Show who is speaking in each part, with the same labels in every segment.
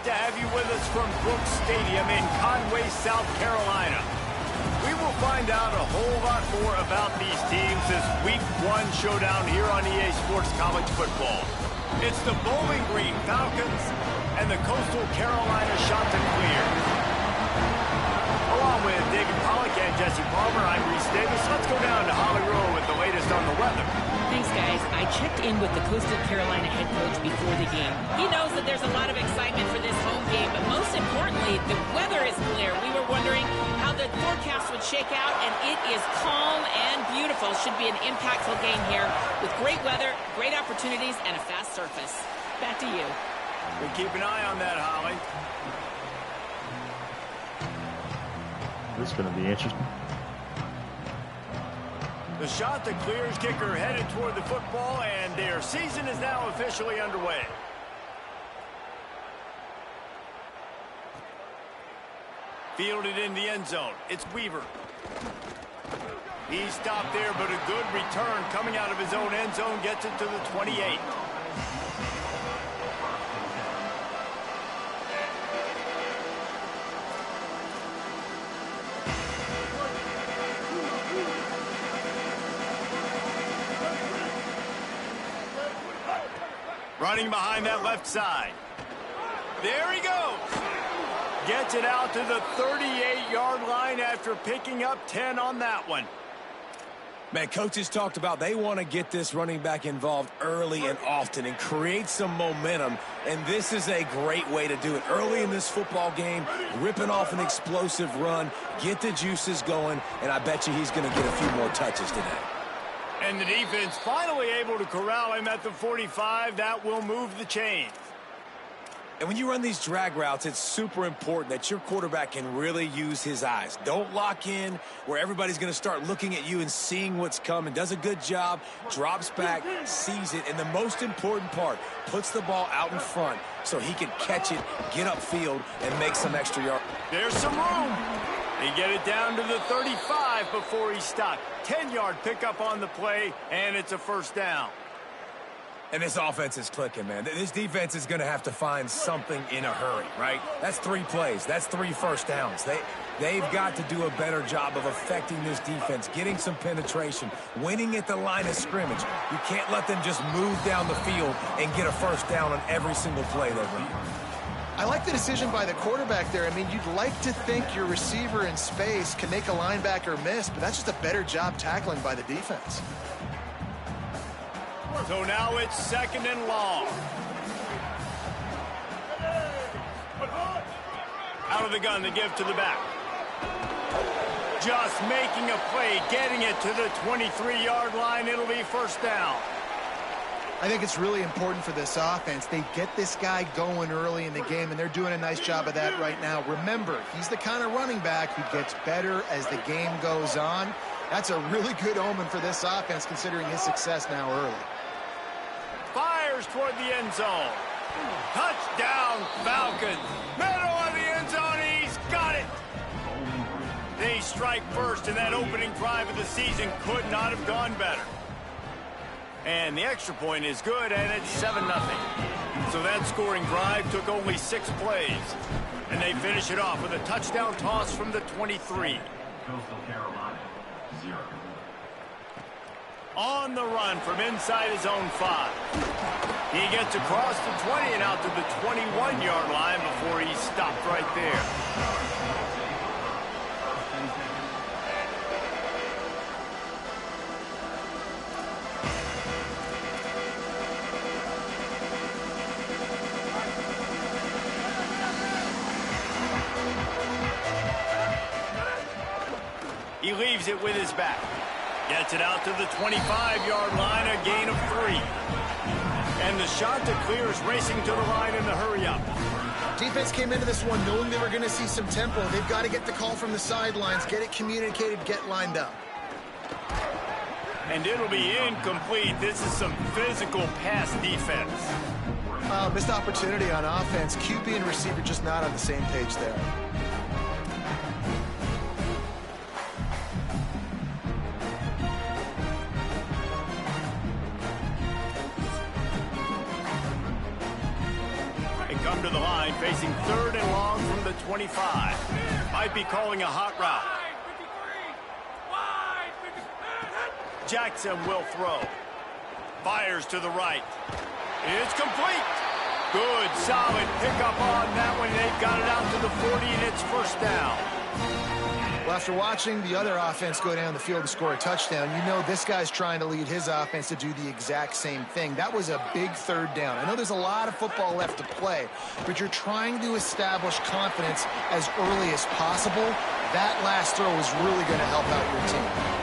Speaker 1: to have you with us from Brooks Stadium in Conway, South Carolina. We will find out a whole lot more about these teams this Week 1 showdown here on EA Sports College Football. It's the Bowling Green Falcons and the Coastal Carolina Chanticleers. Along with David Pollack and Jesse Palmer, I'm Reese Davis. Let's go down to Holly Rowe with the latest on the weather.
Speaker 2: Thanks, guys. I checked in with the Coastal Carolina head coach before the game. He knows that there's a lot of excitement for this home game, but most importantly, the weather is clear. We were wondering how the forecast would shake out, and it is calm and beautiful. Should be an impactful game here with great weather, great opportunities, and a fast surface. Back to you.
Speaker 1: We keep an eye on that, Holly.
Speaker 3: This is going to be interesting.
Speaker 1: The Chanticleers kicker headed toward the football, and their season is now officially underway. Fielded in the end zone. It's Weaver. He stopped there, but a good return coming out of his own end zone gets it to the 28. Running behind that left side. There he goes. Gets it out to the 38-yard line after picking up 10 on that one.
Speaker 4: Man, coaches talked about they want to get this running back involved early and often and create some momentum, and this is a great way to do it. Early in this football game, ripping off an explosive run, get the juices going, and I bet you he's going to get a few more touches today.
Speaker 1: And the defense finally able to corral him at the 45. That will move the chains.
Speaker 4: And when you run these drag routes, it's super important that your quarterback can really use his eyes. Don't lock in where everybody's going to start looking at you and seeing what's coming. Does a good job, drops back, sees it, and the most important part, puts the ball out in front so he can catch it, get upfield, and make some extra yards.
Speaker 1: There's some room. They get it down to the 35 before he stopped. 10-yard pickup on the play, and it's a first down.
Speaker 4: And this offense is clicking, man. This defense is going to have to find something in a hurry, right? That's 3 plays. That's 3 first downs. They've got to do a better job of affecting this defense, getting some penetration, winning at the line of scrimmage. You can't let them just move down the field and get a first down on every single play they run.
Speaker 5: I like the decision by the quarterback there. I mean, you'd like to think your receiver in space can make a linebacker miss, but that's just a better job tackling by the defense.
Speaker 1: So now it's second and long. Out of the gun, the give to the back. Just making a play, getting it to the 23-yard line. It'll be first down.
Speaker 5: I think it's really important for this offense. They get this guy going early in the game, and they're doing a nice job of that right now. Remember, he's the kind of running back who gets better as the game goes on. That's a really good omen for this offense, considering his success now early.
Speaker 1: Fires toward the end zone. Touchdown, Falcons. Middle of the end zone, he's got it. They strike first, and that opening drive of the season could not have gone better. And the extra point is good, and it's 7-0. So that scoring drive took only 6 plays. And they finish it off with a touchdown toss from the 23.
Speaker 3: Coastal Carolina, 0.
Speaker 1: On the run from inside his own 5. He gets across the 20 and out to the 21-yard line before he stopped right there. He leaves it with his back. Gets it out to the 25-yard line, a gain of 3. And the Chanticleers racing to the line in the hurry-up.
Speaker 5: Defense came into this one knowing they were going to see some tempo. They've got to get the call from the sidelines, get it communicated, get lined up.
Speaker 1: And it'll be incomplete. This is some physical pass defense.
Speaker 5: Missed opportunity on offense. QB and receiver just not on the same page there.
Speaker 1: They come to the line facing 3rd and long from the 25. Might be calling a hot route. Jackson will throw. Fires to the right. It's complete. Good, solid pickup on that one. They've got it out to the 40, and it's first down.
Speaker 5: Well, after watching the other offense go down the field and score a touchdown, you know this guy's trying to lead his offense to do the exact same thing. That was a big 3rd down. I know there's a lot of football left to play, but you're trying to establish confidence as early as possible. That last throw is really going to help out your team.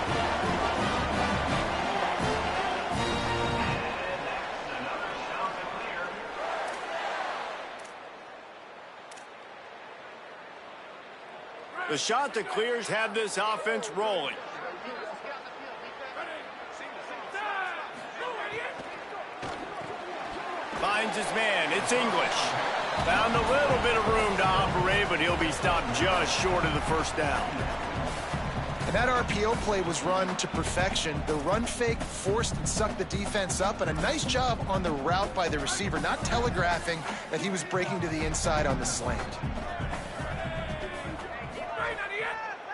Speaker 1: The shot that clears have this offense rolling. Finds his man. It's English. Found a little bit of room to operate, but he'll be stopped just short of the first down.
Speaker 5: And that RPO play was run to perfection. The run fake forced and sucked the defense up, and a nice job on the route by the receiver, not telegraphing that he was breaking to the inside on the slant.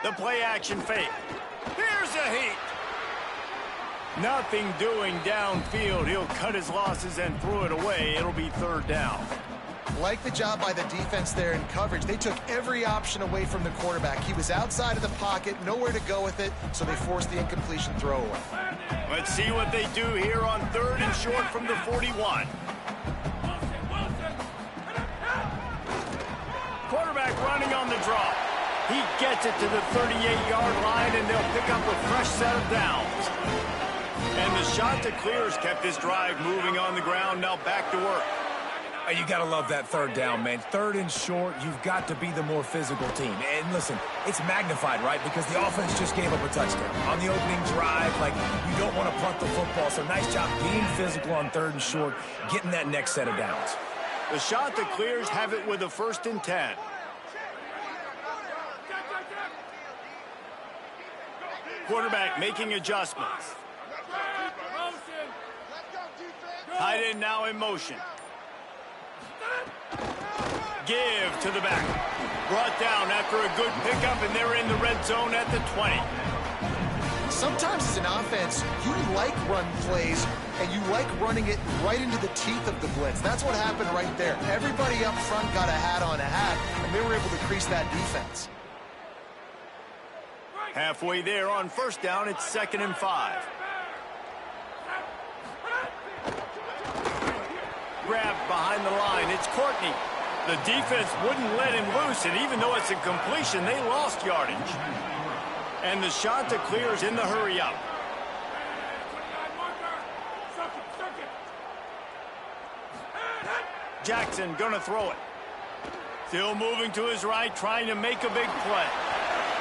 Speaker 1: The play action fake. Here's a heat. Nothing doing downfield. He'll cut his losses and throw it away. It'll be 3rd down.
Speaker 5: Like the job by the defense there in coverage. They took every option away from the quarterback. He was outside of the pocket, nowhere to go with it, so they forced the incompletion throwaway.
Speaker 1: Let's see what they do here on 3rd and short from the 41. Quarterback running on the draw. He gets it to the 38-yard line, and they'll pick up a fresh set of downs. And the shot that clears kept this drive moving on the ground. Now back to work.
Speaker 4: You got to love that 3rd down, man. 3rd and short, you've got to be the more physical team. And listen, it's magnified, right? Because the offense just gave up a touchdown. On the opening drive, like, you don't want to punt the football. So nice job being physical on 3rd and short, getting that next set of downs.
Speaker 1: The shot that clears have it with a 1st and 10. Quarterback making adjustments. Tight end now in motion. Give to the back. Brought down after a good pickup, and they're in the red zone at the 20.
Speaker 5: Sometimes as an offense, you like run plays, and you like running it right into the teeth of the blitz. That's what happened right there. Everybody up front got a hat on a hat, and they were able to crease that defense.
Speaker 1: Halfway there on 1st down, it's 2nd and 5. Grabbed behind the line, it's Courtney. The defense wouldn't let him loose, and even though it's a completion, they lost yardage. And the shot that clears in the hurry up. Jackson gonna throw it. Still moving to his right, trying to make a big play.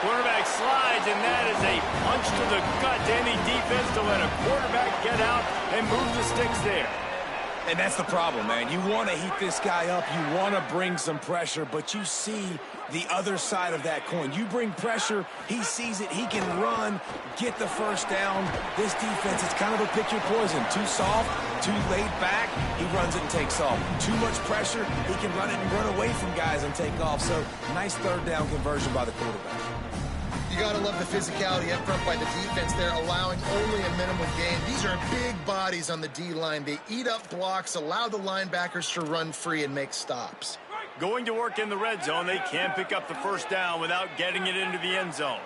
Speaker 1: Quarterback slides, and that is a punch to the gut to any defense to let a quarterback get out and move the sticks there.
Speaker 4: And that's the problem, man. You want to heat this guy up. You want to bring some pressure, but you see the other side of that coin. You bring pressure, he sees it, he can run, get the first down. This defense is kind of a pick your poison. Too soft, too laid back, he runs it and takes off. Too much pressure, he can run it and run away from guys and take off. So, nice 3rd down conversion by the quarterback.
Speaker 5: You got to love the physicality up front by the defense there, allowing only a minimum gain. These are big bodies on the D-line. They eat up blocks, allow the linebackers to run free and make stops.
Speaker 1: Going to work in the red zone, they can't pick up the first down without getting it into the end zone.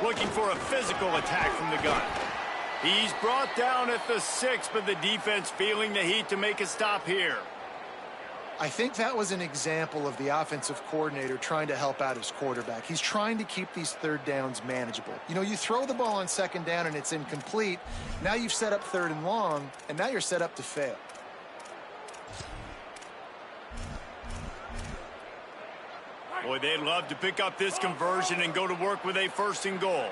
Speaker 1: Looking for a physical attack from the gun. He's brought down at the 6, but the defense feeling the heat to make a stop here.
Speaker 5: I think that was an example of the offensive coordinator trying to help out his quarterback. He's trying to keep these 3rd downs manageable. You know, you throw the ball on 2nd down and it's incomplete. Now you've set up 3rd and long, and now you're set up to fail.
Speaker 1: Boy, they'd love to pick up this conversion and go to work with a 1st and goal.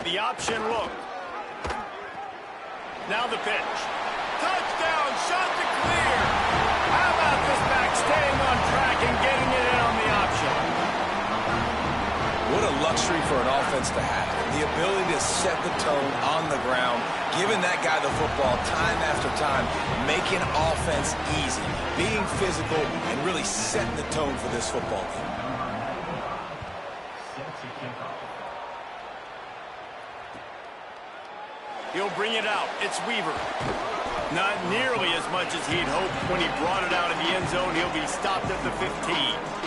Speaker 1: The option look. Now the pitch. Touchdown, shot to clear. How about this back staying on track and getting it in on the option?
Speaker 4: What a luxury for an offense to have. The ability to set the tone on the ground, giving that guy the football time after time, making offense easy, being physical, and really setting the tone for this football game.
Speaker 1: He'll bring it out. It's Weaver. Not nearly as much as he'd hoped when he brought it out of the end zone. He'll be stopped at the 15.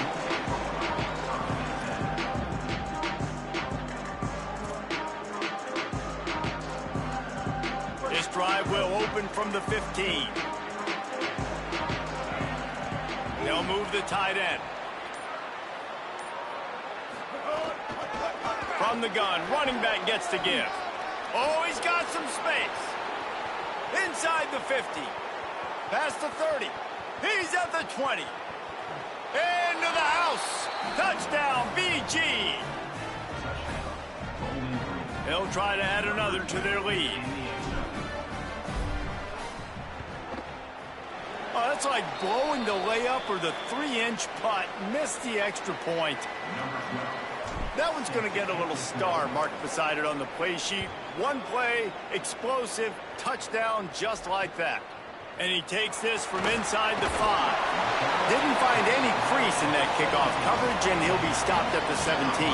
Speaker 1: This drive will open from the 15. They'll move the tight end. From the gun, running back gets to give. Oh, he's got some space. Inside the 50. Past the 30. He's at the 20. Into the house. Touchdown, BG. They'll try to add another to their lead. Oh, that's like blowing the layup or the 3-inch putt. Missed the extra point. That one's going to get a little star marked beside it on the play sheet. One play, explosive, touchdown just like that. And he takes this from inside the 5. Didn't find any crease in that kickoff coverage, and he'll be stopped at the 17.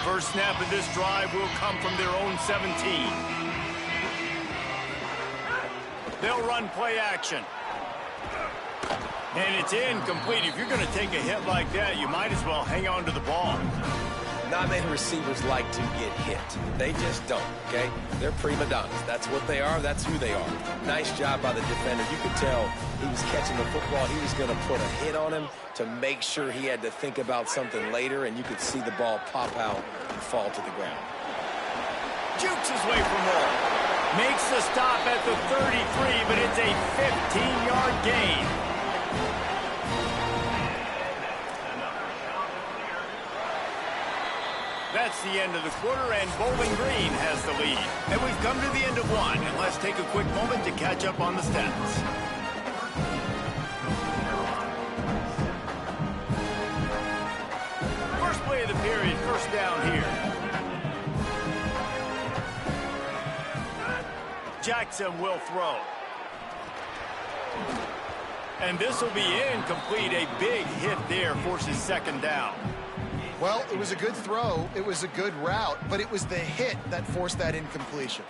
Speaker 1: First snap of this drive will come from their own 17. They'll run play action. And it's incomplete. If you're going to take a hit like that, you might as well hang on to the ball.
Speaker 4: Not many receivers like to get hit. They just don't, okay? They're prima donnas. That's what they are. That's who they are. Nice job by the defender. You could tell he was catching the football. He was going to put a hit on him to make sure he had to think about something later, and you could see the ball pop out and fall to the ground.
Speaker 1: Jukes his way for more. Makes the stop at the 33, but it's a 15-yard gain. That's the end of the quarter, and Bowling Green has the lead. And we've come to the end of one, and let's take a quick moment to catch up on the stats. First play of the period, first down here. Jackson will throw. And this will be incomplete. A big hit there forces second down.
Speaker 5: Well, it was a good throw. It was a good route, but it was the hit that forced that incompletion.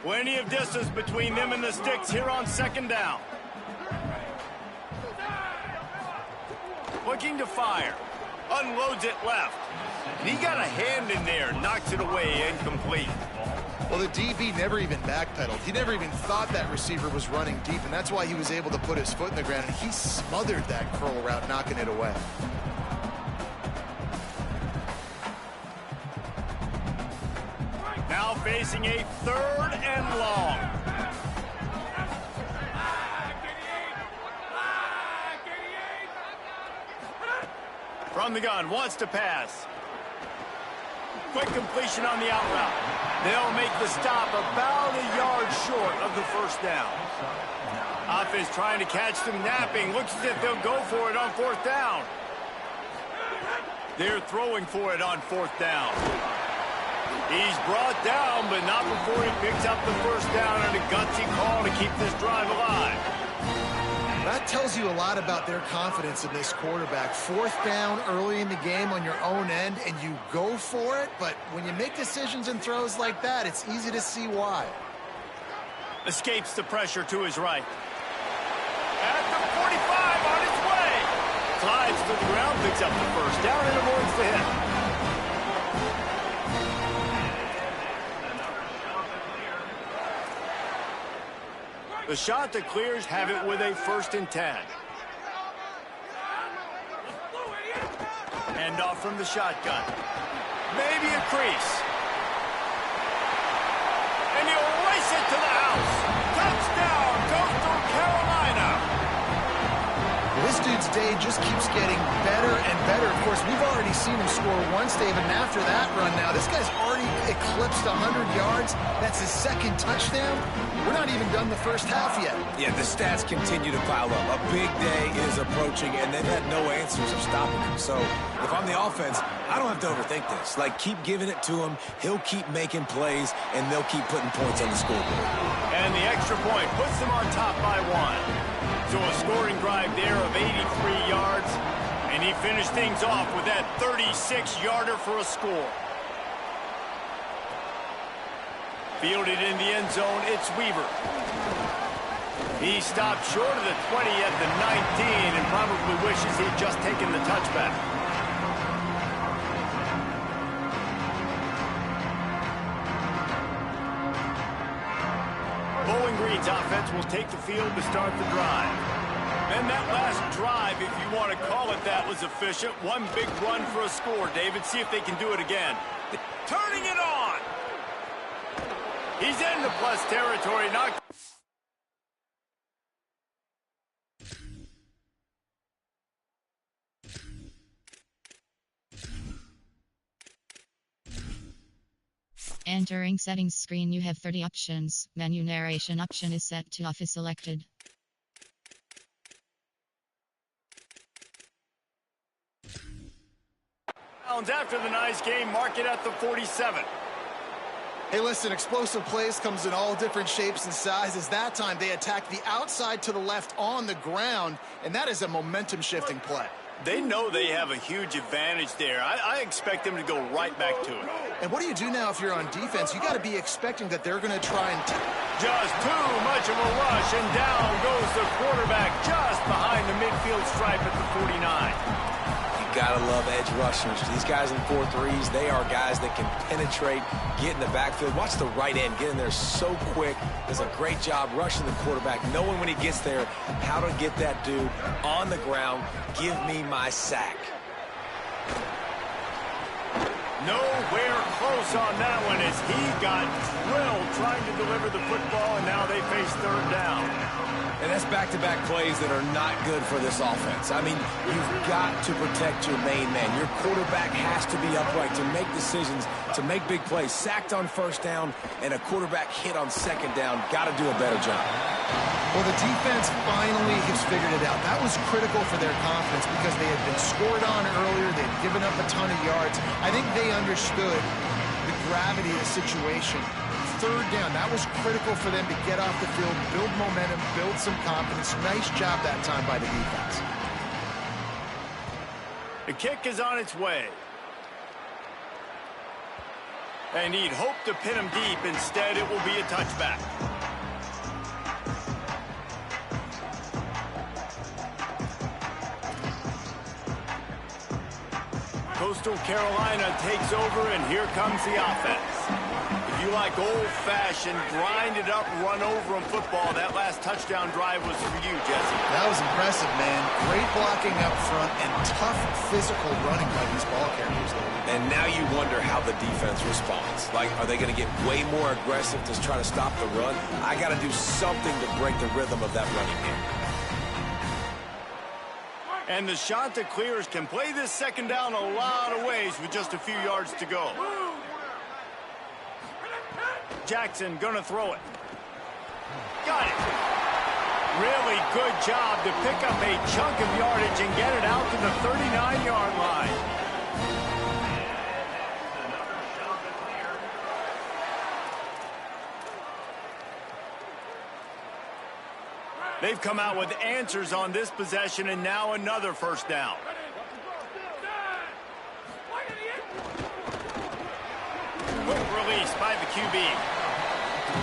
Speaker 1: Plenty of distance between them and the sticks here on second down. Looking to fire. Unloads it left. And he got a hand in there, knocks it away, incomplete.
Speaker 5: Well, the DB never even backpedaled. He never even thought that receiver was running deep, and that's why he was able to put his foot in the ground, and he smothered that curl route, knocking it away.
Speaker 1: Now facing a 3rd and long. From the gun, wants to pass. Quick completion on the out route. They'll make the stop about a yard short of the first down. Offense trying to catch them napping. Looks as if they'll go for it on 4th down. They're throwing for it on 4th down. He's brought down, but not before he picks up the first down on a gutsy call to keep this drive alive.
Speaker 5: That tells you a lot about their confidence in this quarterback. 4th down early in the game on your own end, and you go for it, but when you make decisions and throws like that, it's easy to see why.
Speaker 1: Escapes the pressure to his right. At the 45 on his way. Slides to the ground, picks up the first down, and avoids the hit. The shot that clears have it with a 1st and 10. Hand off from the shotgun. Maybe a crease. And he'll race it to the house. Touchdown, goes to Carolina.
Speaker 5: This this dude's day just keeps getting better and better. Of course, we've already seen him score once, David, and after that run now, this guy's already eclipsed 100 yards. That's his second touchdown. We're not even done the first half yet.
Speaker 4: Yeah, the stats continue to pile up. A big day is approaching, and they've had no answers of stopping him. So if I'm the offense, I don't have to overthink this. Like, keep giving it to him. He'll keep making plays, and they'll keep putting points on the scoreboard.
Speaker 1: And the extra point puts them on top by 1. So a scoring drive there of 83 yards, and he finished things off with that 36-yarder for a score. Fielded in the end zone, it's Weaver. He stopped short of the 20 at the 19 and probably wishes he'd just taken the touchback. Bowling Green's offense will take the field to start the drive. And that last drive, if you want to call it that, was efficient. One big run for a score, David. See if they can do it again. Turning it on. He's into plus territory. Not.
Speaker 6: Entering settings screen, you have 30 options. Menu narration option is set to off is selected.
Speaker 1: After the nice game, mark it at the 47.
Speaker 5: Hey, listen, explosive plays comes in all different shapes and sizes. That time, they attacked the outside to the left on the ground, and that is a momentum-shifting play.
Speaker 1: They know they have a huge advantage there. I expect them to go right back to it.
Speaker 5: And what do you do now if you're on defense? You got to be expecting that they're going to try and...
Speaker 1: Just too much of a rush, and down goes the quarterback just behind the midfield stripe at the 49.
Speaker 4: Gotta love edge rushers. These guys in 4-3s, they are guys that can penetrate, get in the backfield. Watch the right end get in there so quick. Does a great job rushing the quarterback, knowing when he gets there how to get that dude on the ground. Give me my sack.
Speaker 1: Nowhere close on that one as he got drilled trying to deliver the football, and now they face third down.
Speaker 4: And that's back-to-back plays that are not good for this offense. I mean, you've got to protect your main man. Your quarterback has to be upright to make decisions, to make big plays. Sacked on first down and a quarterback hit on second down. Got to do a better job.
Speaker 5: Well, the defense finally has figured it out. That was critical for their confidence because they had been scored on earlier. They had given up a ton of yards. I think they understood the gravity of the situation. Third down, that was critical for them to get off the field, build momentum, build some confidence. Nice job that time by the defense.
Speaker 1: The kick is on its way. And he'd hoped to pin him deep. Instead, it will be a touchback. Coastal Carolina takes over, and here comes the offense. If you like old-fashioned, grind-it-up, run-over-'em football, that last touchdown drive was for you, Jesse.
Speaker 5: That was impressive, man. Great blocking up front and tough physical running by these ball carriers.
Speaker 4: And now you wonder how the defense responds. Like, are they going to get way more aggressive to try to stop the run? I got to do something to break the rhythm of that running game.
Speaker 1: And the Chanticleers can play this second down a lot of ways with just a few yards to go. Jackson gonna throw it. Got it. Really good job to pick up a chunk of yardage and get it out to the 39-yard line. They've come out with answers on this possession, and now another first down. Quick release by the QB.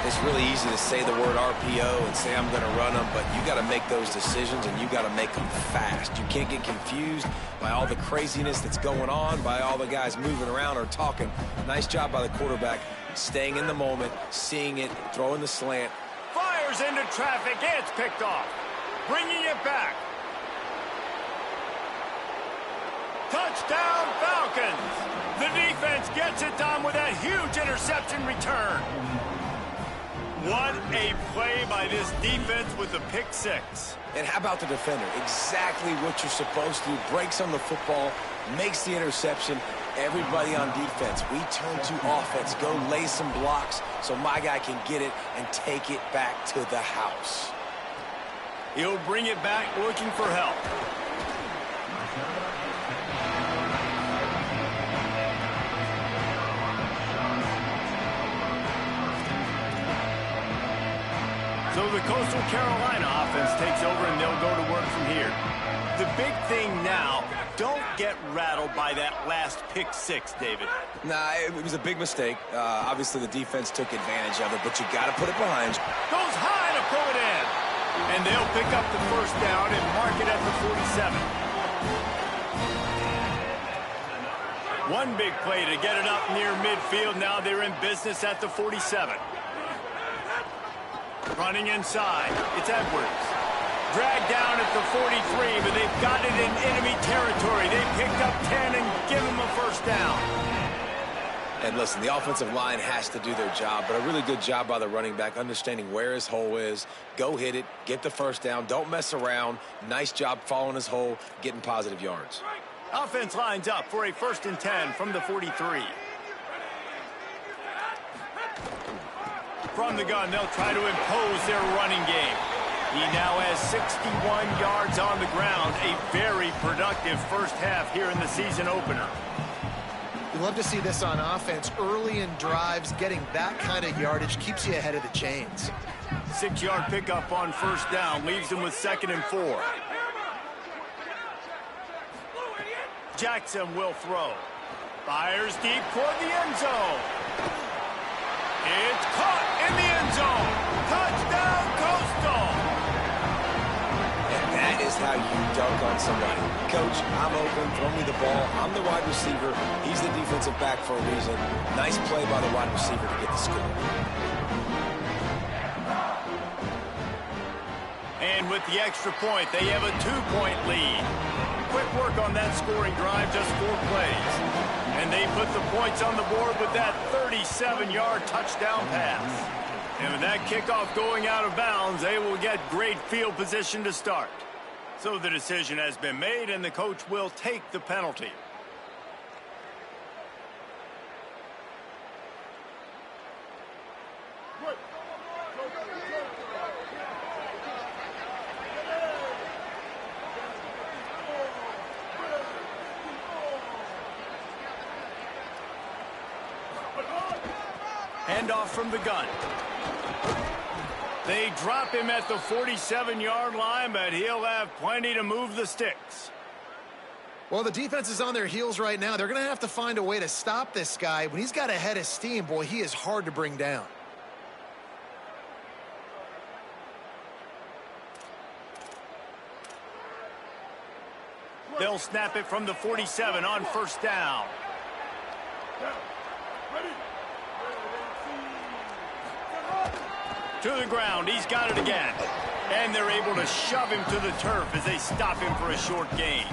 Speaker 4: It's really easy to say the word RPO and say I'm going to run them, but you got to make those decisions, and you got to make them fast. You can't get confused by all the craziness that's going on, by all the guys moving around or talking. Nice job by the quarterback, staying in the moment, seeing it, throwing the slant.
Speaker 1: Fires into traffic. It's picked off. Bringing it back. Touchdown, Falcons. The defense gets it done with that huge interception return. What a play by this defense with the pick six.
Speaker 4: And how about the defender? Exactly what you're supposed to do. Breaks on the football, makes the interception. Everybody on defense, we turn to offense. Go lay some blocks so my guy can get it and take it back to the house.
Speaker 1: He'll bring it back looking for help. So the Coastal Carolina offense takes over, and they'll go to work from here. The big thing now, don't get rattled by that last pick six, David.
Speaker 4: Nah, it was a big mistake. Obviously, the defense took advantage of it, but you got to put it behind you.
Speaker 1: Goes high to pull it in. And they'll pick up the first down and mark it at the 47. One big play to get it up near midfield. Now they're in business at the 47. Running inside, it's Edwards. Dragged down at the 43, but they've got it in enemy territory. They picked up 10 and give them a first down.
Speaker 4: And listen, the offensive line has to do their job, but a really good job by the running back, understanding where his hole is. Go hit it, get the first down, don't mess around. Nice job following his hole, getting positive yards.
Speaker 1: Offense lines up for a 1st and 10 from the 43. From the gun, they'll try to impose their running game. He now has 61 yards on the ground. A very productive first half here in the season opener.
Speaker 5: You love to see this on offense. Early in drives, getting that kind of yardage keeps you ahead of the chains.
Speaker 1: 6-yard pickup on first down leaves them with 2nd and 4. Jackson will throw. Fires deep toward the end zone. It's caught in the end zone. Touchdown, Coastal.
Speaker 4: And that is how you dunk on somebody. Coach, I'm open, throw me the ball. I'm the wide receiver. He's the defensive back for a reason. Nice play by the wide receiver to get the score.
Speaker 1: And with the extra point, they have a 2-point lead. Quick work on that scoring drive, just 4 plays. And they put the points on the board with that 37-yard touchdown pass. And with that kickoff going out of bounds, they will get great field position to start. So the decision has been made, and the coach will take the penalty. Handoff from the gun. They drop him at the 47-yard line, but he'll have plenty to move the sticks.
Speaker 5: Well, the defense is on their heels right now. They're going to have to find a way to stop this guy. When he's got a head of steam, boy, he is hard to bring down.
Speaker 1: They'll snap it from the 47 on first down. To the ground, he's got it again. And they're able to shove him to the turf as they stop him for a short gain.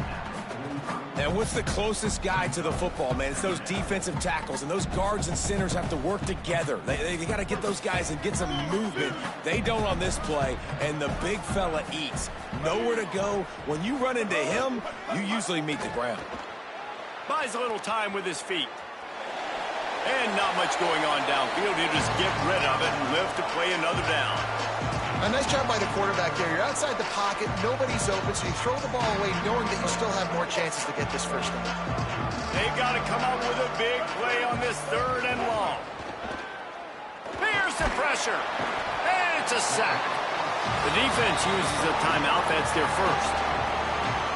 Speaker 4: And what's the closest guy to the football, man? It's those defensive tackles, and those guards and centers have to work together. They got to get those guys and get some movement. They don't on this play, and the big fella eats. Nowhere to go. When you run into him, you usually meet the ground.
Speaker 1: Buys a little time with his feet. And not much going on downfield. He'll just get rid of it and live to play another down.
Speaker 5: A nice job by the quarterback there. You're outside the pocket. Nobody's open, so you throw the ball away knowing that you still have more chances to get this first down.
Speaker 1: They've got to come up with a big play on this 3rd and long. Here's the pressure. And it's a sack. The defense uses a timeout. That's their first.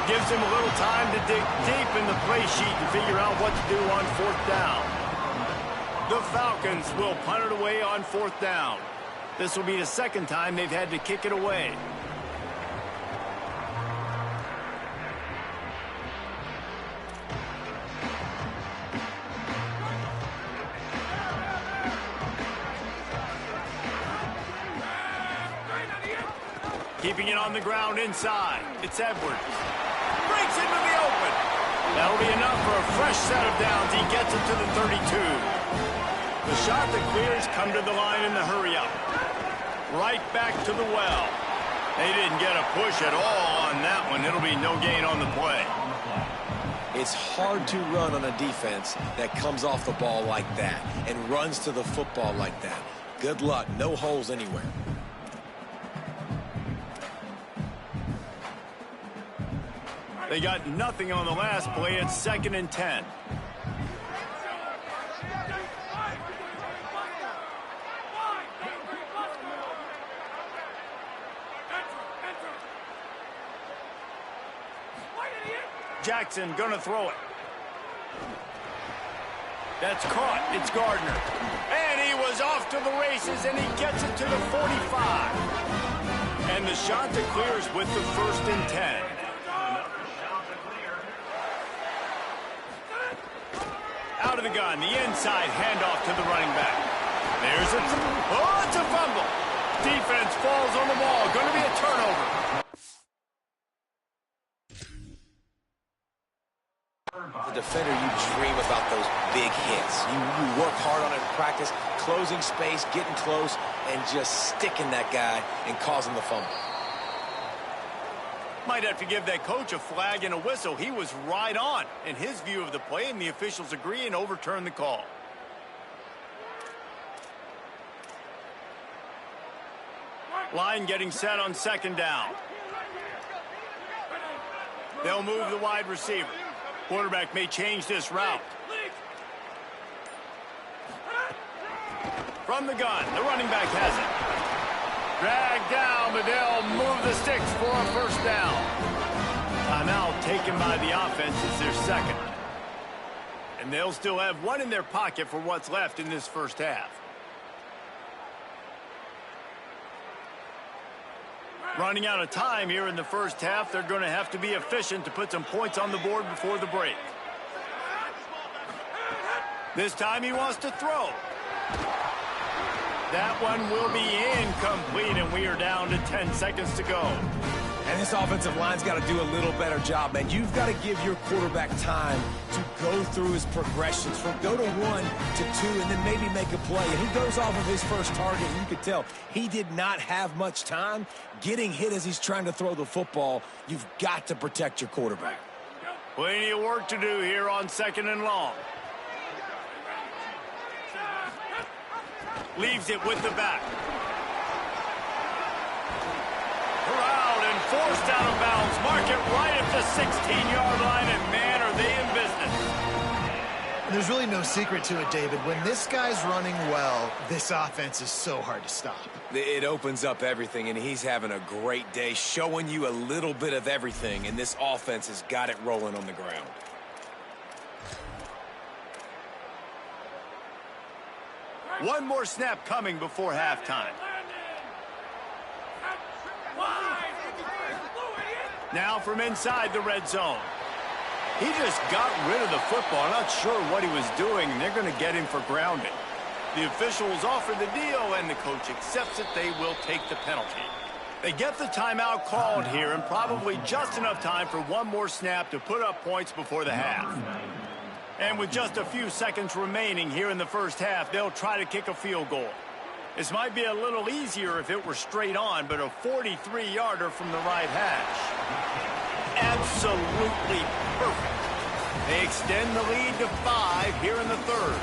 Speaker 1: Gives them a little time to dig deep in the play sheet and figure out what to do on 4th down. The Falcons will punt it away on 4th down. This will be the 2nd time they've had to kick it away. Keeping it on the ground inside. It's Edwards. Breaks into the open. That'll be enough for a fresh set of downs. He gets it to the 32. The shot that clears come to the line in the hurry up. right back to the well. They didn't get a push at all on that one. It'll be no gain on the play.
Speaker 4: It's hard to run on a defense that comes off the ball like that and runs to the football like that. Good luck. No holes anywhere.
Speaker 1: They got nothing on the last play. It's 2nd and 10. Jackson gonna throw it. That's caught. It's Gardner. And he was off to the races, and he gets it to the 45. And the shot that clears with the 1st and 10. Out of the gun, the inside handoff to the running back. There's a... Oh, it's a fumble. Defense falls on the ball. Going to be a turnover.
Speaker 4: The defender, you dream about those big hits. You work hard on it in practice, closing space, getting close, and just sticking that guy and causing the fumble.
Speaker 1: Might have to give that coach a flag and a whistle. He was right on in his view of the play, and the officials agree and overturn the call. Line getting set on 2nd down. They'll move the wide receiver. Quarterback may change this route. From the gun, the running back has it. Dragged down, but they'll move the sticks for a 1st down. Timeout taken by the offense. It's their 2nd. And they'll still have one in their pocket for what's left in this 1st half. Running out of time here in the 1st half. They're going to have to be efficient to put some points on the board before the break. This time he wants to throw. That one will be incomplete, and we are down to 10 seconds to go.
Speaker 4: And this offensive line's got to do a little better job, man. You've got to give your quarterback time to go through his progressions from go to 1 to 2 and then maybe make a play. And he goes off of his first target, and you could tell he did not have much time getting hit as he's trying to throw the football. You've got to protect your quarterback.
Speaker 1: Plenty of work to do here on 2nd and long. Leaves it with the back. Corralled and forced out of bounds. Mark it right at the 16-yard line, and man, are they in business.
Speaker 5: There's really no secret to it, David. When this guy's running well, this offense is so hard to stop.
Speaker 4: It opens up everything, and he's having a great day, showing you a little bit of everything, and this offense has got it rolling on the ground.
Speaker 1: One more snap coming before halftime. Now from inside the red zone. He just got rid of the football. Not sure what he was doing, and they're going to get him for grounding. The officials offer the deal, and the coach accepts it. They will take the penalty. They get the timeout called here, and probably just enough time for one more snap to put up points before the half. And with just a few seconds remaining here in the 1st half, they'll try to kick a field goal. This might be a little easier if it were straight on, but a 43-yarder from the right hash. Absolutely perfect. They extend the lead to 5 here in the 3rd.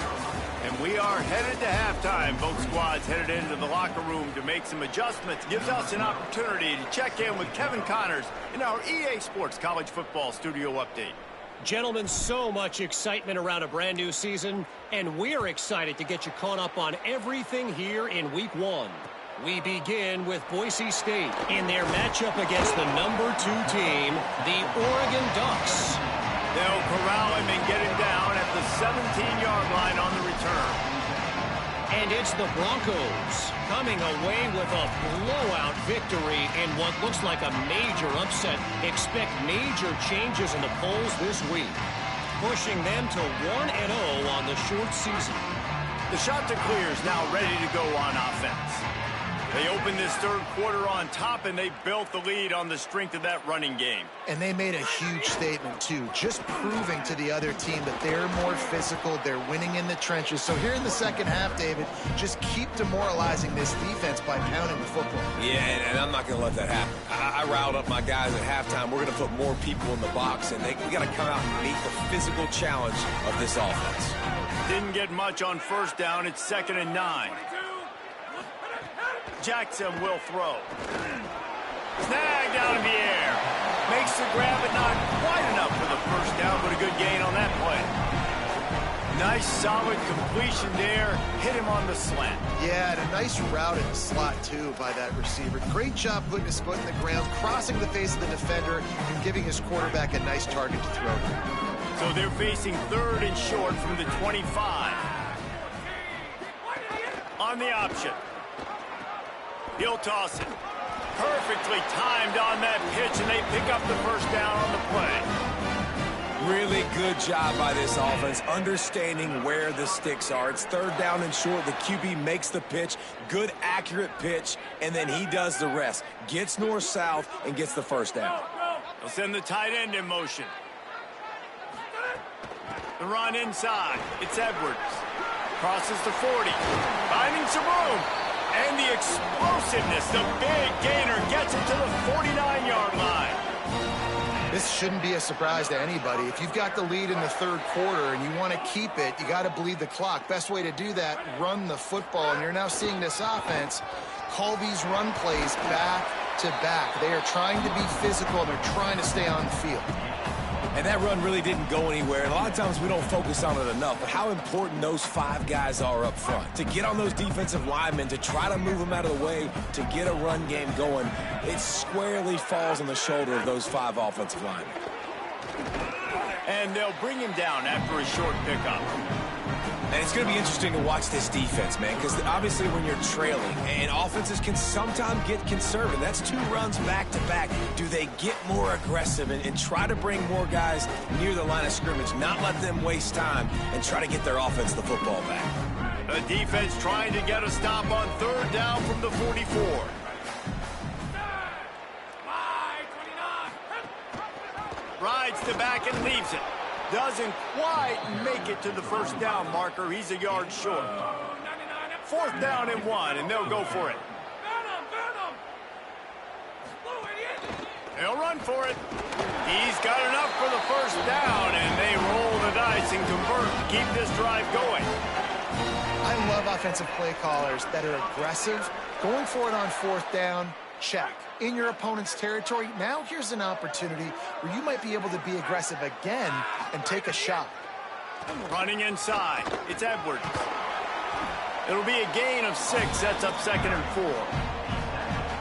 Speaker 1: And we are headed to halftime. Both squads headed into the locker room to make some adjustments. Gives us an opportunity to check in with Kevin Connors in our EA Sports College Football Studio Update.
Speaker 7: Gentlemen, so much excitement around a brand new season, and we're excited to get you caught up on everything here in Week 1. We begin with Boise State in their matchup against the number 2 team, the Oregon Ducks.
Speaker 1: They'll corral him and get him down at the 17-yard line on the return.
Speaker 7: And it's the Broncos coming away with a blowout victory in what looks like a major upset. Expect major changes in the polls this week, pushing them to 1-0 on the short season.
Speaker 1: The shot to clear is now ready to go on offense. They opened this third quarter on top, and they built the lead on the strength of that running game.
Speaker 5: And they made a huge statement, too, just proving to the other team that they're more physical, they're winning in the trenches. So here in the second half, David, just keep demoralizing this defense by pounding the football.
Speaker 4: Yeah, and I'm not going to let that happen. I riled up my guys at halftime. We're going to put more people in the box, and we got to come out and meet the physical challenge of this offense.
Speaker 1: Didn't get much on first down. It's 2nd and 9. Jackson will throw. Snag down in the air. Makes the grab, but not quite enough for the first down, but a good gain on that play. Nice, solid completion there. Hit him on the slant.
Speaker 5: Yeah, and a nice route in the slot, too, by that receiver. Great job putting his foot in the ground, crossing the face of the defender, and giving his quarterback a nice target to throw to.
Speaker 1: So they're facing 3rd and short from the 25. On the option. He'll toss it. Perfectly timed on that pitch, and they pick up the first down on the play.
Speaker 4: Really good job by this offense, understanding where the sticks are. It's 3rd down and short. The QB makes the pitch, good, accurate pitch, and then he does the rest. Gets north-south and gets the first down.
Speaker 1: They'll send the tight end in motion. The run inside. It's Edwards. Crosses the 40. Finding some room. And the explosiveness, the big gainer gets it to the 49-yard line.
Speaker 5: This shouldn't be a surprise to anybody. If you've got the lead in the third quarter and you want to keep it, you got to bleed the clock. Best way to do that, run the football. And you're now seeing this offense call these run plays back to back. They are trying to be physical, and they're trying to stay on the field.
Speaker 4: And that run really didn't go anywhere. And a lot of times we don't focus on it enough, but how important those 5 guys are up front. To get on those defensive linemen, to try to move them out of the way, to get a run game going, it squarely falls on the shoulder of those 5 offensive linemen.
Speaker 1: And they'll bring him down after a short pickup.
Speaker 4: And it's going to be interesting to watch this defense, man, because obviously when you're trailing, and offenses can sometimes get conservative. That's 2 runs back-to-back. Do they get more aggressive and try to bring more guys near the line of scrimmage, not let them waste time, and try to get their offense the football back?
Speaker 1: The defense trying to get a stop on 3rd down from the 44. Rides the back and leaves it. Doesn't quite make it to the first down marker. He's a yard short. 4th down and 1, and they'll go for it. They'll run for it. He's got enough for the first down, and they roll the dice and convert to keep this drive going.
Speaker 5: I love offensive play callers that are aggressive. Going for it on 4th down, check. In your opponent's territory, now here's an opportunity where you might be able to be aggressive again and take a shot.
Speaker 1: Running inside. It's Edwards. It'll be a gain of 6. That's up 2nd and 4.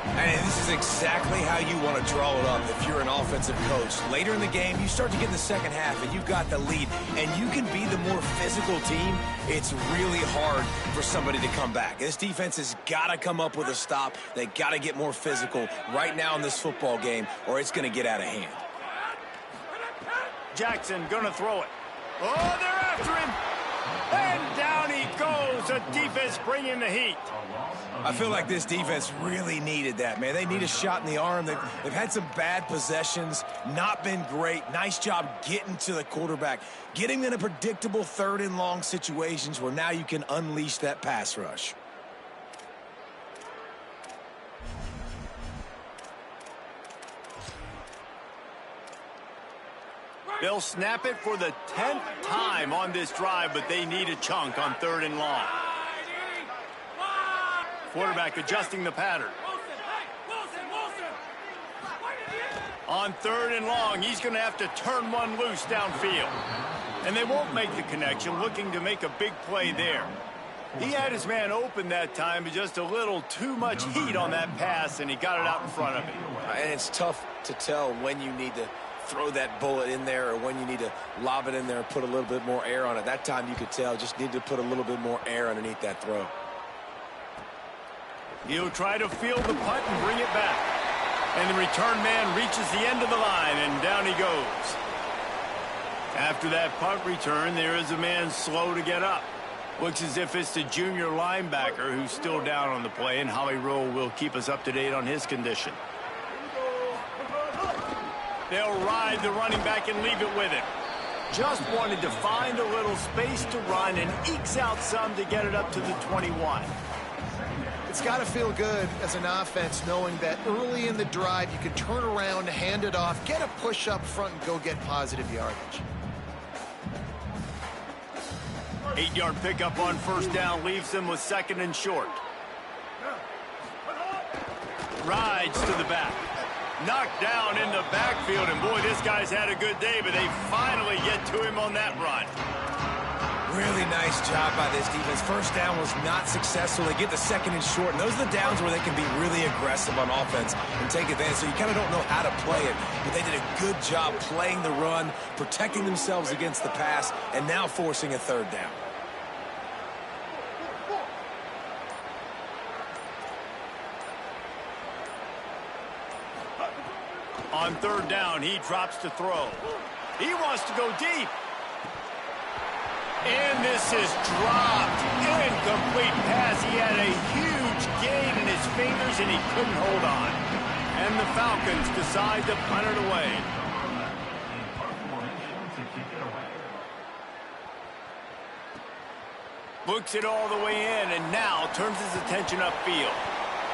Speaker 4: And this is exactly how you want to draw it up if you're an offensive coach. Later in the game, you start to get in the second half, and you've got the lead, and you can be the more physical team. It's really hard for somebody to come back. This defense has got to come up with a stop. They got to get more physical right now in this football game, or it's going to get out of hand.
Speaker 1: Jackson going to throw it. Oh, they're after him. And down he goes. The defense bringing the heat.
Speaker 4: I feel like this defense really needed that, man. They need a shot in the arm. They've had some bad possessions, not been great. Nice job getting to the quarterback, getting in a predictable 3rd and long situations where now you can unleash that pass rush.
Speaker 1: They'll snap it for the 10th time on this drive, but they need a chunk on 3rd and long. Quarterback adjusting the pattern. On 3rd and long, he's going to have to turn one loose downfield. And they won't make the connection, looking to make a big play there. He had his man open that time, but just a little too much heat on that pass, and he got it out in front of him.
Speaker 4: And it's tough to tell when you need to throw that bullet in there or when you need to lob it in there and put a little bit more air on it. That time you could tell, just need to put a little bit more air underneath that throw.
Speaker 1: He'll try to field the punt and bring it back. And the return man reaches the end of the line, and down he goes. After that punt return, there is a man slow to get up. Looks as if it's the junior linebacker who's still down on the play, and Holly Rowe will keep us up to date on his condition. They'll ride the running back and leave it with him. Just wanted to find a little space to run and ekes out some to get it up to the 21.
Speaker 5: It's got to feel good as an offense knowing that early in the drive you can turn around, hand it off, get a push up front, and go get positive yardage.
Speaker 1: 8-yard pickup on first down leaves them with 2nd and short. Rides to the back. Knocked down in the backfield, and boy, this guy's had a good day, but they finally get to him on that run.
Speaker 4: Really nice job by this defense. First down was not successful. They get the 2nd and short, and those are the downs where they can be really aggressive on offense and take advantage. So you kind of don't know how to play it, but they did a good job playing the run, protecting themselves against the pass, and now forcing a 3rd down.
Speaker 1: On 3rd down, he drops to throw. He wants to go deep. And this is dropped. Incomplete pass. He had a huge gain in his fingers, and he couldn't hold on. And the Falcons decide to punt it away. Looks it all the way in, and now turns his attention upfield.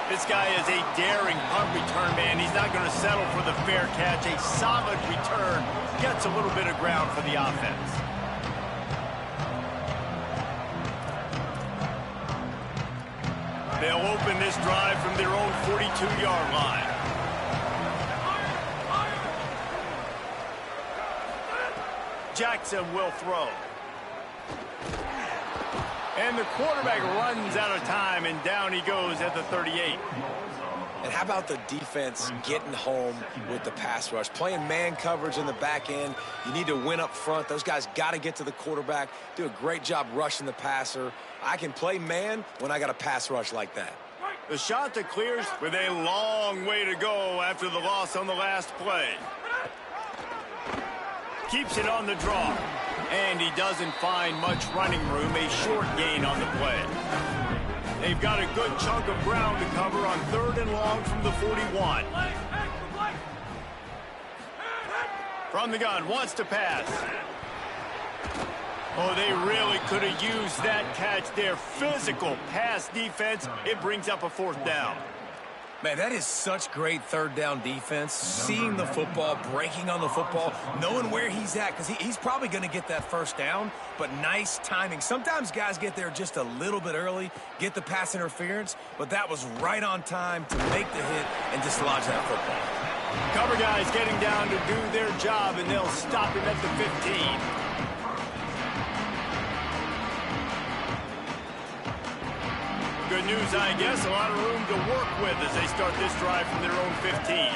Speaker 1: This guy is a daring punt return man. He's not going to settle for the fair catch. A solid return gets a little bit of ground for the offense. They'll open this drive from their own 42-yard line. Jackson will throw. And the quarterback runs out of time, and down he goes at the 38.
Speaker 4: And how about the defense getting home with the pass rush? Playing man coverage in the back end. You need to win up front. Those guys got to get to the quarterback, do a great job rushing the passer. I can play man when I got a pass rush like that.
Speaker 1: The shot that clears with a long way to go after the loss on the last play. Keeps it on the draw. And he doesn't find much running room, a short gain on the play. They've got a good chunk of ground to cover on 3rd and long from the 41. From the gun, wants to pass. Oh, they really could have used that catch there. Physical pass defense. It brings up a 4th down.
Speaker 4: Man, that is such great 3rd down defense. Seeing the football, breaking on the football, knowing where he's at, because he's probably going to get that 1st down, but nice timing. Sometimes guys get there just a little bit early, get the pass interference, but that was right on time to make the hit and dislodge that football.
Speaker 1: Cover guys getting down to do their job, and they'll stop him at the 15. Good news, I guess. A lot of room to work with as they start this drive from their own 15.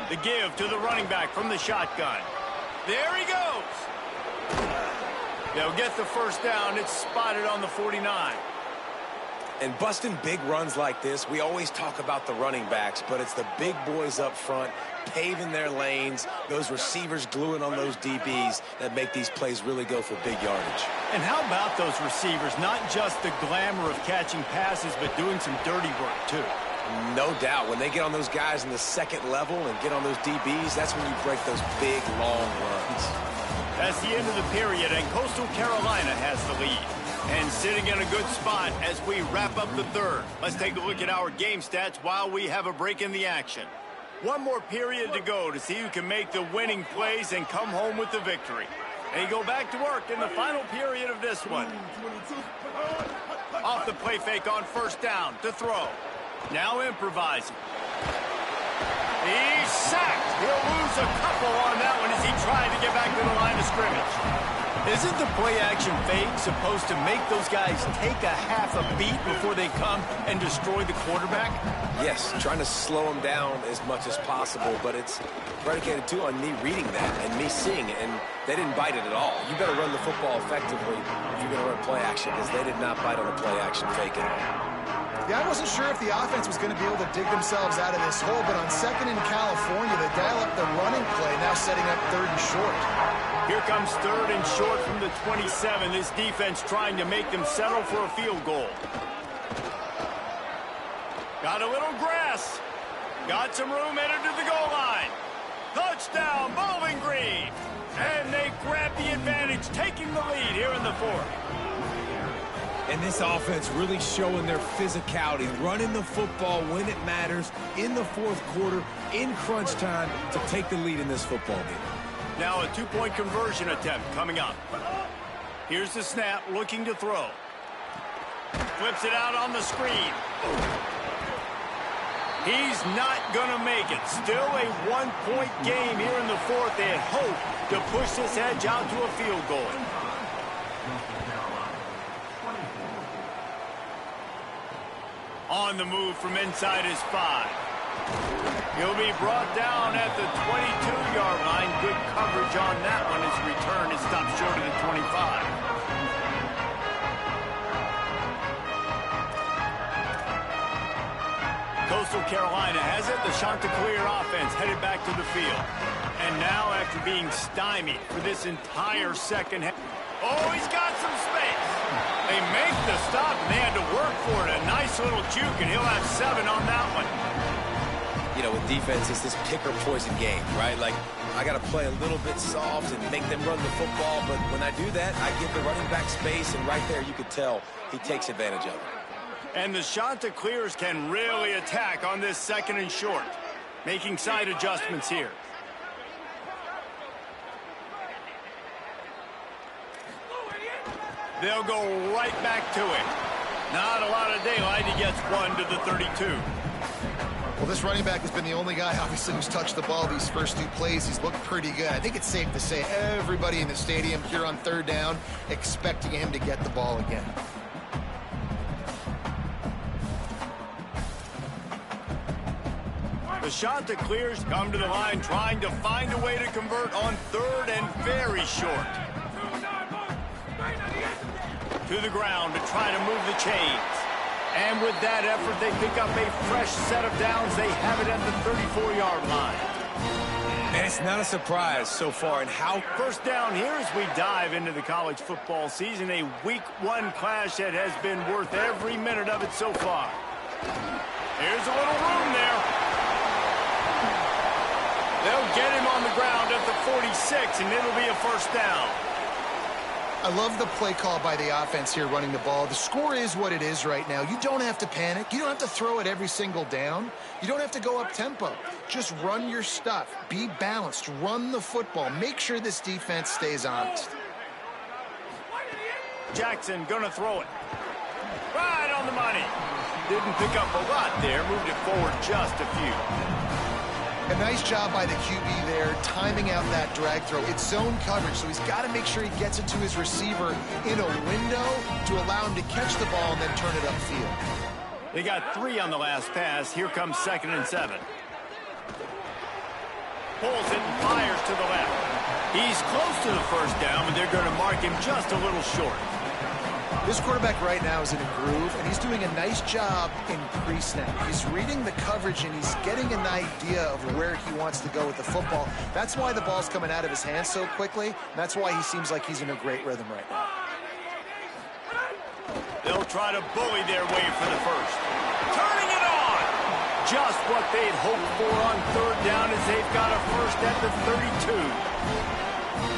Speaker 1: The give to the running back from the shotgun. There he goes. They'll get the 1st down. It's spotted on the 49.
Speaker 4: And busting big runs like this, we always talk about the running backs, but it's the big boys up front, paving their lanes, those receivers gluing on those DBs that make these plays really go for big yardage.
Speaker 1: And how about those receivers? Not just the glamour of catching passes, but doing some dirty work, too.
Speaker 4: No doubt. When they get on those guys in the 2nd level and get on those DBs, that's when you break those big, long runs.
Speaker 1: That's the end of the period, and Coastal Carolina has the lead. And sitting in a good spot as we wrap up the 3rd. Let's take a look at our game stats while we have a break in the action. One more period to go to see who can make the winning plays and come home with the victory. And you go back to work in the final period of this one. Off the play fake on 1st down to throw. Now improvising. He's sacked. He'll lose a couple on that one as he tried to get back to the line of scrimmage. Isn't the play-action fake supposed to make those guys take a half a beat before they come and destroy the quarterback?
Speaker 4: Yes, trying to slow them down as much as possible, but it's predicated, too, on me reading that and me seeing it, and they didn't bite it at all. You better run the football effectively if you're going to run play-action, because they did not bite on the play-action fake at all.
Speaker 5: Yeah, I wasn't sure if the offense was going to be able to dig themselves out of this hole, but on 2nd in California, they dial up the running play, now setting up 3rd and short.
Speaker 1: Here comes 3rd and short from the 27. This defense trying to make them settle for a field goal. Got a little grass. Got some room headed to the goal line. Touchdown, Bowling Green. And they grab the advantage, taking the lead here in the 4th.
Speaker 4: And this offense really showing their physicality, running the football when it matters, in the 4th quarter, in crunch time, to take the lead in this football game.
Speaker 1: Now a 2-point conversion attempt coming up. Here's the snap, looking to throw. Flips it out on the screen. He's not going to make it. Still a 1-point game here in the 4th. They had hoped to push this edge out to a field goal. On the move from inside his 5. He'll be brought down at the 22-yard line. Good coverage on that one. His return is stopped short of the 25. Coastal Carolina has it. The Chanticleer offense headed back to the field. And now, after being stymied for this entire second half. Oh, he's got some space. They make the stop, and they had to work for it. A nice little juke, and he'll have 7 on that one.
Speaker 4: You know, with defense, it's this pick-or-poison game, right? Like, I got to play a little bit soft and make them run the football, but when I do that, I give the running back space, and right there you could tell he takes advantage of it.
Speaker 1: And the Chanticleers can really attack on this 2nd and short. Making side adjustments here. They'll go right back to it. Not a lot of daylight. He gets 1 to the 32.
Speaker 5: Well, this running back has been the only guy, obviously, who's touched the ball these first 2 plays. He's looked pretty good. I think it's safe to say everybody in the stadium here on 3rd down expecting him to get the ball again.
Speaker 1: The Chanticleers come to the line trying to find a way to convert on 3rd and very short. To the ground to try to move the chains. And with that effort, they pick up a fresh set of downs. They have it at the 34-yard line.
Speaker 4: And it's not a surprise so far in how...
Speaker 1: First down here as we dive into the college football season. A week 1 clash that has been worth every minute of it so far. There's a little room there. They'll get him on the ground at the 46, and it'll be a first down.
Speaker 5: I love the play call by the offense here running the ball. The score is what it is right now. You don't have to panic. You don't have to throw it every single down. You don't have to go up tempo. Just run your stuff. Be balanced. Run the football. Make sure this defense stays honest.
Speaker 1: Jackson gonna throw it. Right on the money. Didn't pick up a lot there. Moved it forward just a few.
Speaker 5: A nice job by the QB there, timing out that drag throw. It's zone coverage, so he's got to make sure he gets it to his receiver in a window to allow him to catch the ball and then turn it upfield.
Speaker 1: They got 3 on the last pass. Here comes 2nd and 7. Pulls it and fires to the left. He's close to the first down, but they're going to mark him just a little short.
Speaker 5: This quarterback right now is in a groove, and he's doing a nice job in pre-snap. He's reading the coverage, and he's getting an idea of where he wants to go with the football. That's why the ball's coming out of his hands so quickly, and that's why he seems like he's in a great rhythm right now.
Speaker 1: They'll try to bully their way for the first. Turning it on! Just what they'd hoped for on 3rd down as they've got a first at the 32.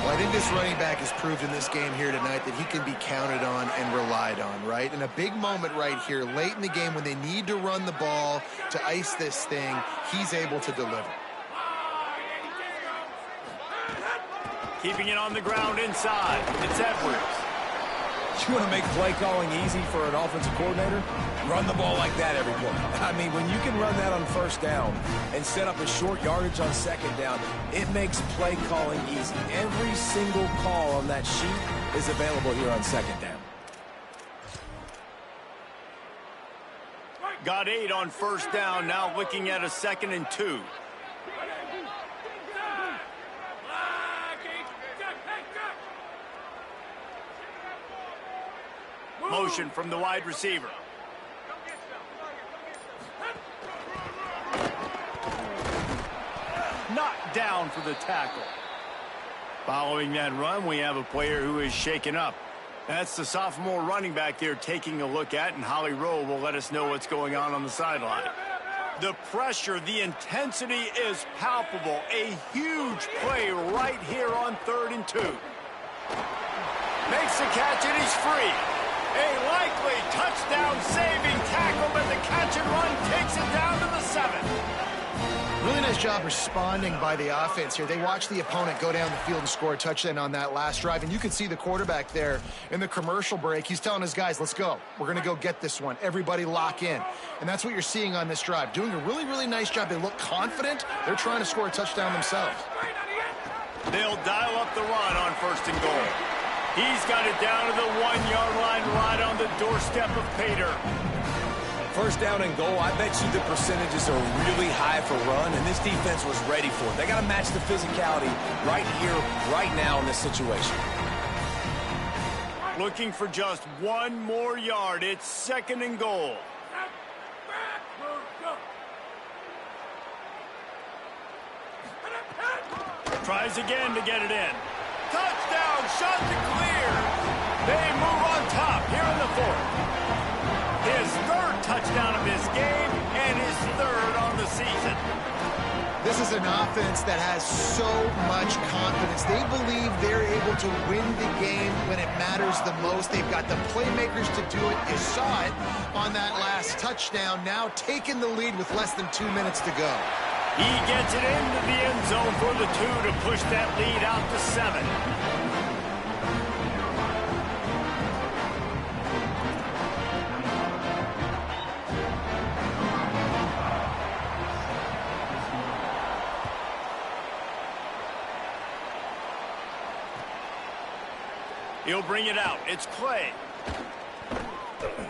Speaker 5: Well, I think this running back has proved in this game here tonight that he can be counted on and relied on, right? In a big moment right here, late in the game when they need to run the ball to ice this thing, he's able to deliver.
Speaker 1: Keeping it on the ground inside. It's Edwards.
Speaker 4: You want to make play calling easy for an offensive coordinator? Run the ball like that every play. I mean, when you can run that on 1st down and set up a short yardage on 2nd down, it makes play calling easy. Every single call on that sheet is available here on 2nd down.
Speaker 1: Got 8 on 1st down, now looking at a 2nd and 2. Motion from the wide receiver. Knocked down for the tackle. Following that run, we have a player who is shaken up. That's the sophomore running back there taking a look at, and Holly Rowe will let us know what's going on the sideline. The pressure, the intensity is palpable. A huge play right here on 3rd and 2. Makes the catch and he's free. A likely touchdown-saving tackle, but the catch and run takes it down to the 7.
Speaker 5: Really nice job responding by the offense here. They watched the opponent go down the field and score a touchdown on that last drive, and you can see the quarterback there in the commercial break. He's telling his guys, let's go. We're going to go get this one. Everybody lock in. And that's what you're seeing on this drive. Doing a really, really nice job. They look confident. They're trying to score a touchdown themselves.
Speaker 1: They'll dial up the run on 1st and goal. He's got it down to the 1-yard line right on the doorstep of Pater.
Speaker 4: 1st down and goal, I bet you the percentages are really high for run, and this defense was ready for it. They got to match the physicality right here, right now in this situation.
Speaker 1: Looking for just 1 more yard. It's 2nd and goal. Tries again to get it in. Touchdown, shot to clear. They move on top here in the 4th. His 3rd touchdown of this game and his 3rd on the season.
Speaker 5: This is an offense that has so much confidence. They believe they're able to win the game when it matters the most. They've got the playmakers to do it. You saw it on that last touchdown. Now taking the lead with less than 2 minutes to go.
Speaker 1: He gets it into the end zone for the 2 to push that lead out to 7. He'll bring it out. It's Clay.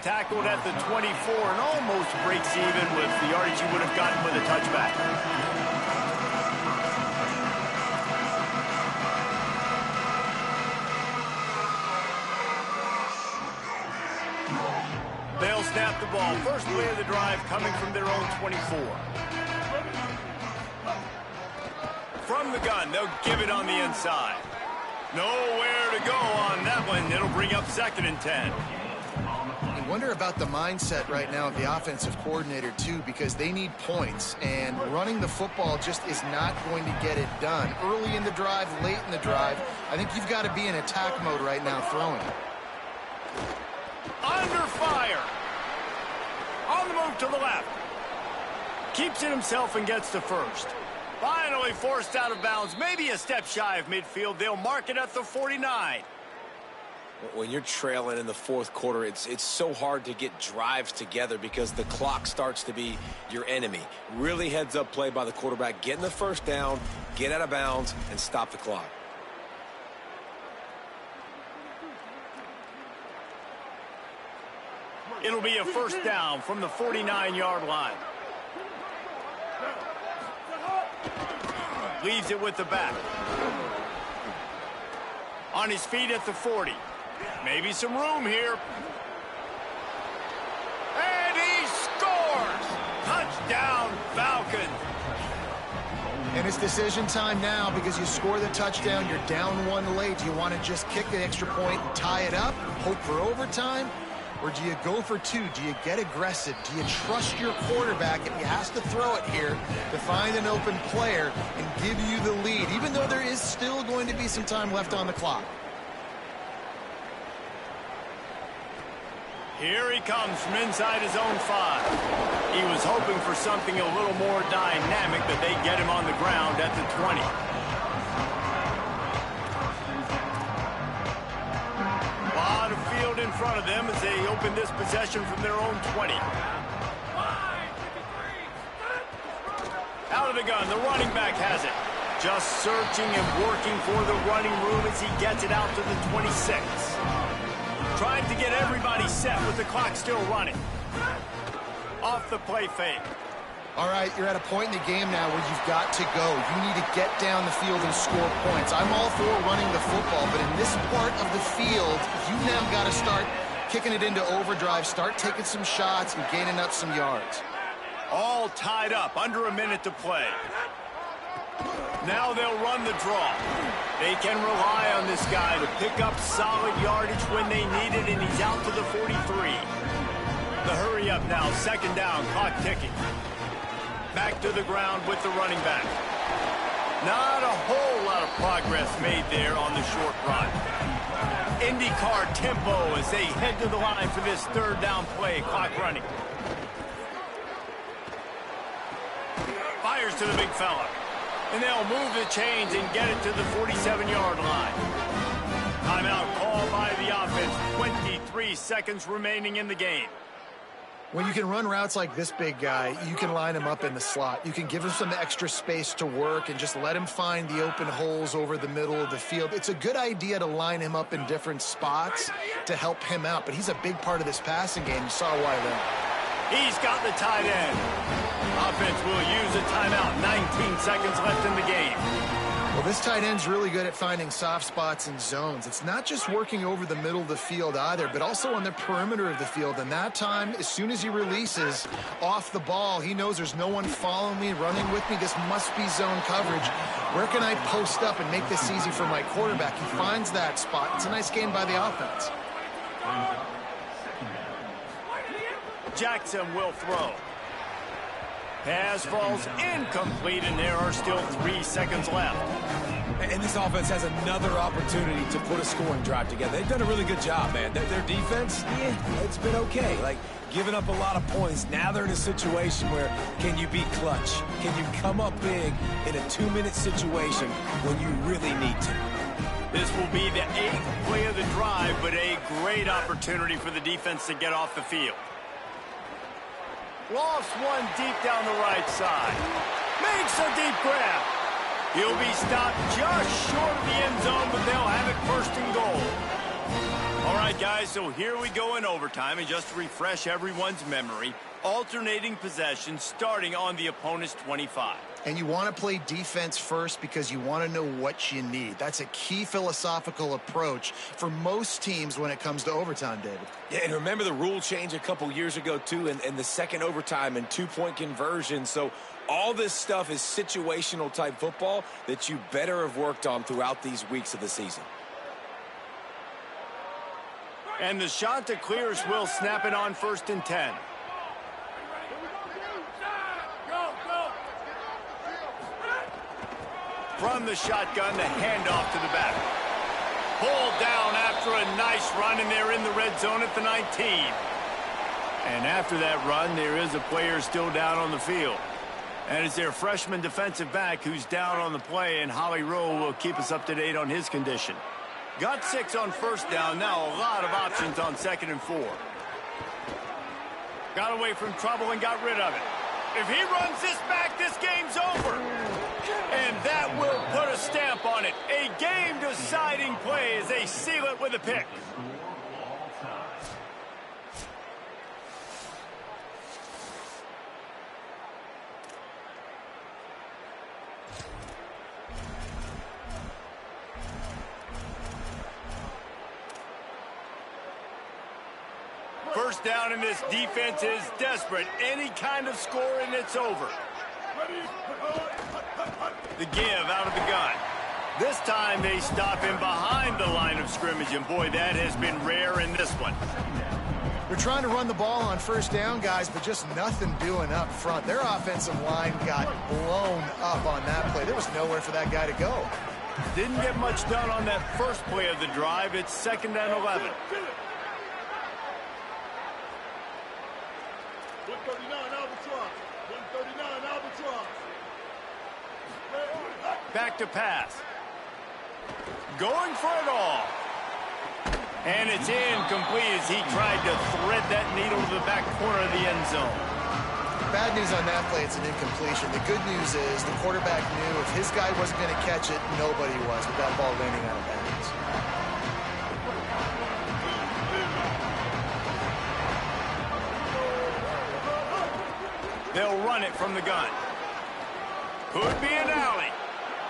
Speaker 1: Tackled at the 24 and almost breaks even with the yardage he would have gotten with a touchback. They'll snap the ball. First play of the drive coming from their own 24. From the gun, they'll give it on the inside. Nowhere to go on that one. It'll bring up 2nd and 10.
Speaker 5: I wonder about the mindset right now of the offensive coordinator, too, because they need points, and running the football just is not going to get it done. Early in the drive, late in the drive, I think you've got to be in attack mode right now throwing.
Speaker 1: Under fire. On the move to the left. Keeps it himself and gets to 1st. Finally forced out of bounds, maybe a step shy of midfield. They'll mark it at the 49.
Speaker 4: When you're trailing in the 4th quarter, it's so hard to get drives together because the clock starts to be your enemy. Really heads-up play by the quarterback. Getting the 1st down, get out of bounds, and stop the clock.
Speaker 1: It'll be a 1st down from the 49-yard line. Leaves it with the back. On his feet at the 40. Maybe some room here. And he scores! Touchdown, Falcons!
Speaker 5: And it's decision time now because you score the touchdown, you're down 1 late. Do you want to just kick the extra point and tie it up, hope for overtime? Or do you go for 2? Do you get aggressive? Do you trust your quarterback if he has to throw it here to find an open player and give you the lead, even though there is still going to be some time left on the clock?
Speaker 1: Here he comes from inside his own 5. He was hoping for something a little more dynamic, but they get him on the ground at the 20. In front of them as they open this possession from their own 20. Out of the gun, the running back has it. Just searching and working for the running room as he gets it out to the 26. Trying to get everybody set with the clock still running. Off the play fake.
Speaker 5: All right, you're at a point in the game now where you've got to go. You need to get down the field and score points. I'm all for running the football, but in this part of the field, you now got to start kicking it into overdrive, start taking some shots and gaining up some yards.
Speaker 1: All tied up, under a minute to play. Now they'll run the draw. They can rely on this guy to pick up solid yardage when they need it, and he's out to the 43. The hurry up now, second down, clock ticking. Back to the ground with the running back. Not a whole lot of progress made there on the short run. IndyCar tempo as they head to the line for this third down play, clock running. Fires to the big fella. And they'll move the chains and get it to the 47-yard line. Timeout called by the offense. 23 seconds remaining in the game.
Speaker 5: When you can run routes like this big guy, you can line him up in the slot. You can give him some extra space to work and just let him find the open holes over the middle of the field. It's a good idea to line him up in different spots to help him out, but he's a big part of this passing game. You saw why there.
Speaker 1: He's got the tight end. Offense will use a timeout. 19 seconds left in the game.
Speaker 5: Well, this tight end's really good at finding soft spots and zones. It's not just working over the middle of the field either, but also on the perimeter of the field. And that time, as soon as he releases off the ball, he knows there's no one following me, running with me. This must be zone coverage. Where can I post up and make this easy for my quarterback? He finds that spot. It's a nice game by the offense.
Speaker 1: Jackson will throw. Pass falls incomplete, and there are still 3 seconds left.
Speaker 4: And this offense has another opportunity to put a scoring drive together. They've done a really good job, man. Their defense, it's been okay. Like, giving up a lot of points. Now they're in a situation where can you be clutch? Can you come up big in a 2-minute situation when you really need to?
Speaker 1: This will be the 8th play of the drive, but a great opportunity for the defense to get off the field. Lost one deep down the right side. Makes a deep grab. He'll be stopped just short of the end zone, but they'll have it first and goal. All right, guys, so here we go in overtime. And just to refresh everyone's memory, alternating possession starting on the opponent's 25.
Speaker 5: And you want to play defense first because you want to know what you need. That's a key philosophical approach for most teams when it comes to overtime, David.
Speaker 4: Yeah, and remember the rule change a couple years ago, too, and the second overtime and 2-point conversion. So all this stuff is situational type football that you better have worked on throughout these weeks of the season.
Speaker 1: And the shot to clear is Will snap it on 1st and 10. From the shotgun, the handoff to the back. Pulled down after a nice run, and they're in the red zone at the 19. And after that run, there is a player still down on the field. And it's their freshman defensive back who's down on the play, and Holly Rowe will keep us up to date on his condition. Got 6 on 1st down. Now a lot of options on 2nd and 4. Got away from trouble and got rid of it. If he runs this back, this game's over. And that will put a stamp on it. A game-deciding play as they seal it with a pick. First down, and this defense is desperate. Any kind of score, and it's over. The give out of the gun. This time they stop him behind the line of scrimmage, and boy, that has been rare in this one.
Speaker 5: They're trying to run the ball on 1st down, guys, but just nothing doing up front. Their offensive line got blown up on that play. There was nowhere for that guy to go.
Speaker 1: Didn't get much done on that first play of the drive. It's 2nd and 11.
Speaker 8: 139 Albatross. 139 Albatross.
Speaker 1: Back to pass. Going for it all. And it's incomplete as he tried to thread that needle to the back corner of the end zone.
Speaker 5: Bad news on that play, it's an incompletion. The good news is the quarterback knew if his guy wasn't going to catch it, nobody was with that ball landing out of bounds.
Speaker 1: They'll run it from the gun. Could be an alley.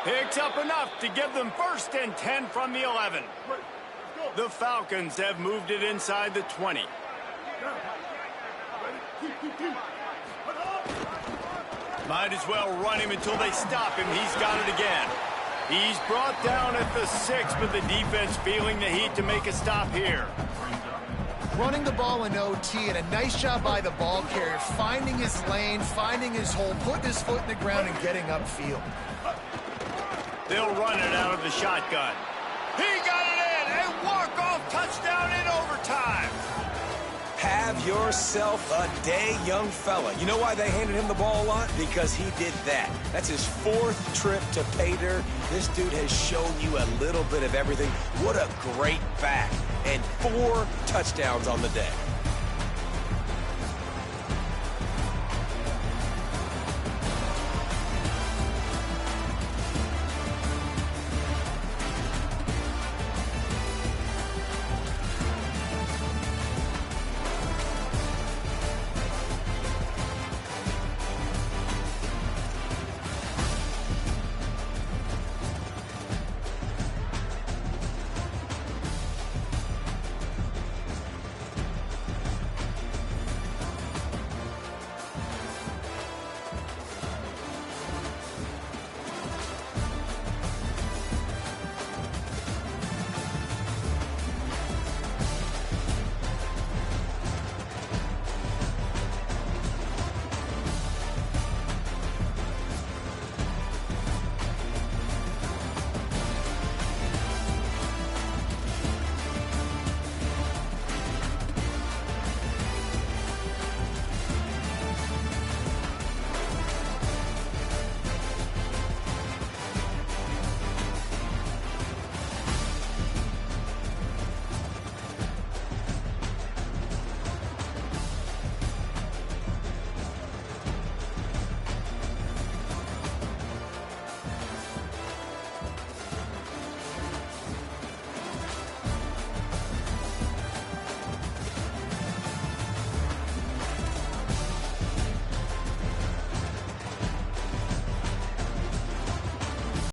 Speaker 1: Picks up enough to give them 1st and 10 from the 11. The Falcons have moved it inside the 20. Might as well run him until they stop him. He's got it again. He's brought down at the 6, but the defense feeling the heat to make a stop here.
Speaker 5: Running the ball in OT, and a nice job by the ball carrier, finding his lane, finding his hole, putting his foot in the ground, and getting upfield.
Speaker 1: They'll run it out of the shotgun. He got it in! A walk-off touchdown in overtime!
Speaker 4: Have yourself a day, young fella. You know why they handed him the ball a lot? Because he did that. That's his 4th trip to pay dirt. This dude has shown you a little bit of everything. What a great back. And 4 touchdowns on the day.